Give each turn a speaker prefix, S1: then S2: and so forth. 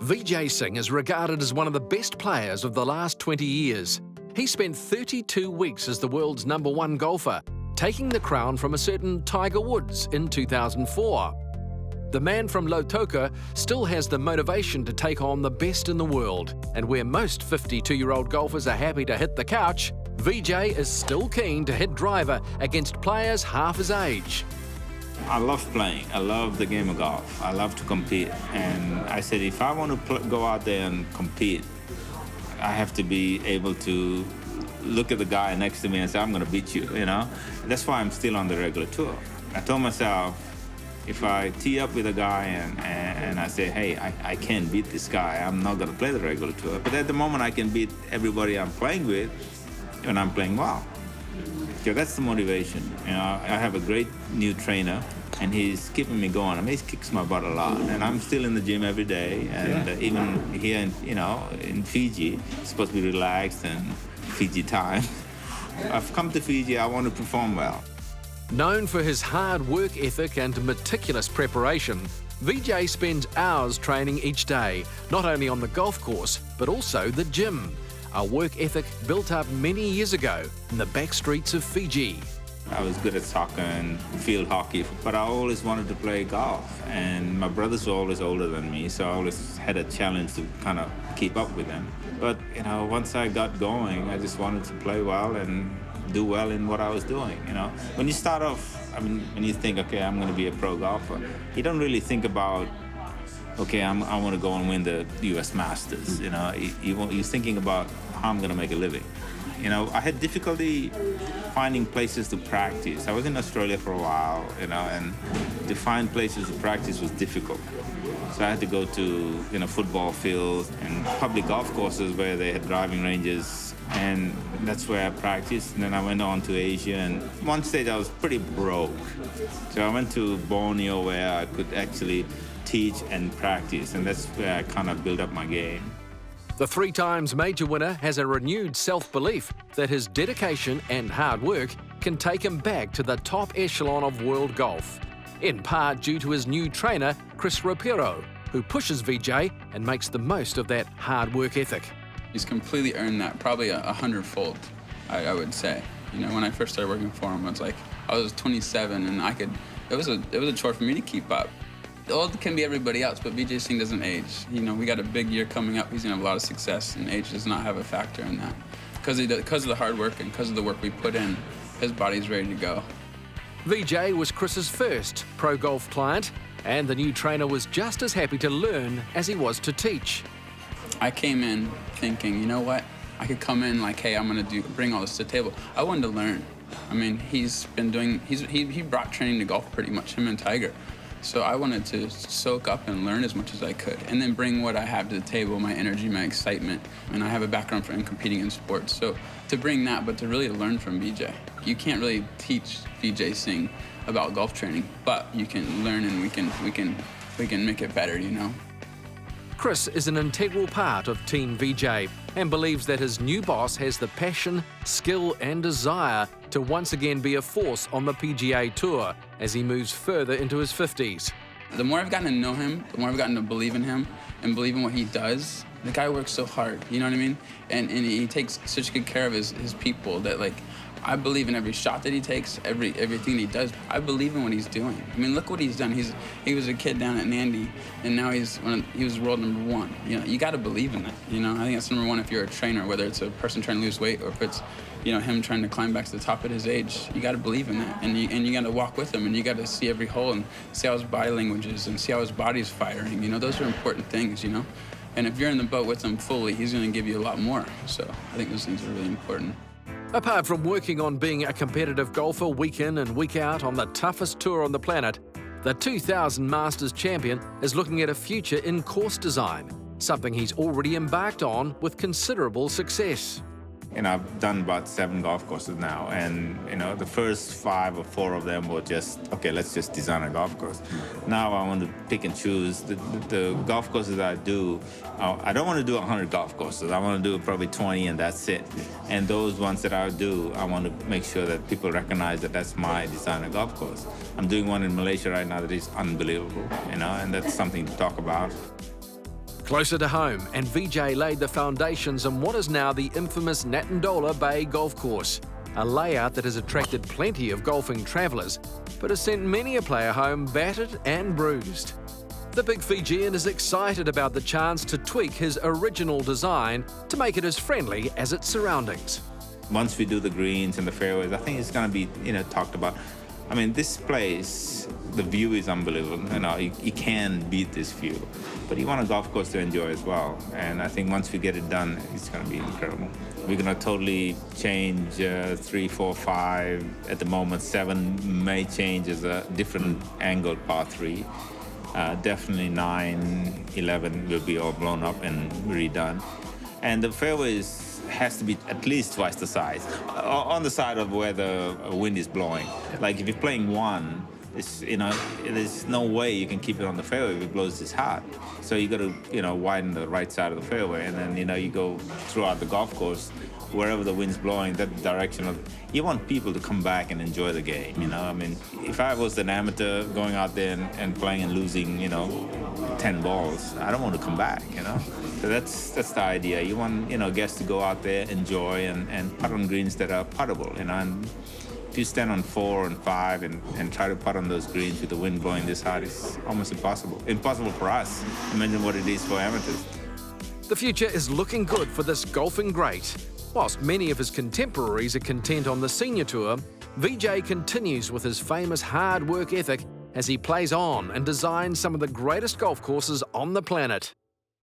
S1: Vijay Singh is regarded as one of the best players of the last 20 years. He spent 32 weeks as the world's #1 golfer, taking the crown from a certain Tiger Woods in 2004. The man from Lautoka still has the motivation to take on the best in the world, and where most 52-year-old golfers are happy to hit the couch, Vijay is still keen to hit driver against players half his age.
S2: I love playing. I love the game of golf. I love to compete. And I said, if I want to go out there and compete, I have to be able to look at the guy next to me and say, I'm going to beat you, you know? That's why I'm still on the regular tour. I told myself, if I tee up with a guy and I say, hey, I can't beat this guy, I'm not going to play the regular tour. But at the moment, I can beat everybody I'm playing with when I'm playing well. So that's the motivation. You know, I have a great new trainer, and he's keeping me going. I mean, he kicks my butt a lot, and I'm still in the gym every day. And even here, in Fiji, it's supposed to be relaxed and Fiji time. I've come to Fiji. I want to perform well.
S1: Known for his hard work ethic and meticulous preparation, Vijay spends hours training each day, not only on the golf course, but also the gym. A work ethic built up many years ago in the back streets of Fiji.
S2: I was good at soccer and field hockey, but I always wanted to play golf. And my brothers were always older than me, so I always had a challenge to kind of keep up with them. But, once I got going, I just wanted to play well and do well in what I was doing, When you start off, when you think, okay, I'm going to be a pro golfer, you don't really think about, okay, I want to go and win the U.S. Masters, You're thinking about how I'm going to make a living. I had difficulty finding places to practice. I was in Australia for a while, and to find places to practice was difficult. So I had to go to, football fields and public golf courses where they had driving ranges, and that's where I practiced. And then I went on to Asia, and one stage I was pretty broke. So I went to Borneo where I could actually teach and practice, and that's where I kind of built up my game.
S1: The 3 times major winner has a renewed self-belief that his dedication and hard work can take him back to the top echelon of world golf, in part due to his new trainer, Chris Ropero, who pushes Vijay and makes the most of that hard work ethic.
S3: He's completely earned that, probably 100-fold, I would say. When I first started working for him, I was 27, and it was a chore for me to keep up. Old can be everybody else, but Vijay Singh doesn't age. We got a big year coming up. He's gonna have a lot of success, and age does not have a factor in that. Because of the hard work and because of the work we put in, his body's ready to go.
S1: Vijay was Chris's first pro golf client, and the new trainer was just as happy to learn as he was to teach.
S3: I came in thinking, you know what? I could come in like, hey, I'm gonna bring all this to the table. I wanted to learn. He brought training to golf pretty much, him and Tiger. So I wanted to soak up and learn as much as I could, and then bring what I have to the table, my energy, my excitement. And I have a background in competing in sports. So to bring that, but to really learn from Vijay. You can't really teach Vijay Singh about golf training, but you can learn, and we can make it better,
S1: Chris is an integral part of Team Vijay and believes that his new boss has the passion, skill and desire to once again be a force on the PGA Tour as he moves further into his 50s.
S3: The more I've gotten to know him, the more I've gotten to believe in him and believe in what he does. The guy works so hard, you know what I mean? And he takes such good care of his people that, I believe in every shot that he takes, everything he does. I believe in what he's doing. Look what he's done. He was a kid down at Nandi, and now he was world #1. You got to believe in that. I think that's #1 if you're a trainer, whether it's a person trying to lose weight or if it's, him trying to climb back to the top at his age. You got to believe in that, and you got to walk with him, and you got to see every hole and see how his body language is and see how his body's firing. Those are important things. And if you're in the boat with him fully, he's going to give you a lot more. So I think those things are really important.
S1: Apart from working on being a competitive golfer week in and week out on the toughest tour on the planet, the 2000 Masters champion is looking at a future in course design, something he's already embarked on with considerable success.
S2: I've done about 7 golf courses now, and the first 5 or 4 of them were just, okay, let's just design a golf course. Now I want to pick and choose the golf courses that I do. I don't want to do 100 golf courses. I want to do probably 20, and that's it. And those ones that I do, I want to make sure that people recognize that that's my designer golf course. I'm doing one in Malaysia right now that is unbelievable, and that's something to talk about.
S1: Closer to home, and Vijay laid the foundations on what is now the infamous Natandola Bay Golf Course, a layout that has attracted plenty of golfing travellers, but has sent many a player home battered and bruised. The big Fijian is excited about the chance to tweak his original design to make it as friendly as its surroundings.
S2: Once we do the greens and the fairways, I think it's going to be, talked about. I mean, this place, the view is unbelievable. You can't beat this view. But you want a golf course to enjoy as well. And I think once we get it done, it's going to be incredible. We're going to totally change 3, 4, 5. At the moment, 7 may change as a different angled par 3. Definitely 9, 11 will be all blown up and redone. And the fairways has to be at least twice the size, on the side of where the wind is blowing. Like if you're playing 1, there's no way you can keep it on the fairway if it blows this hard. So you got to, widen the right side of the fairway, and then, you go throughout the golf course, wherever the wind's blowing, that direction of. You want people to come back and enjoy the game. I mean, if I was an amateur going out there and playing and losing, 10 balls, I don't want to come back. So that's the idea. You want guests to go out there, enjoy, and putt on greens that are puttable. And if you stand on 4 and 5 and try to putt on those greens with the wind blowing this hard, it's almost impossible. Impossible for us. Imagine what it is for amateurs.
S1: The future is looking good for this golfing great. Whilst many of his contemporaries are content on the senior tour, Vijay continues with his famous hard work ethic as he plays on and designs some of the greatest golf courses on the planet.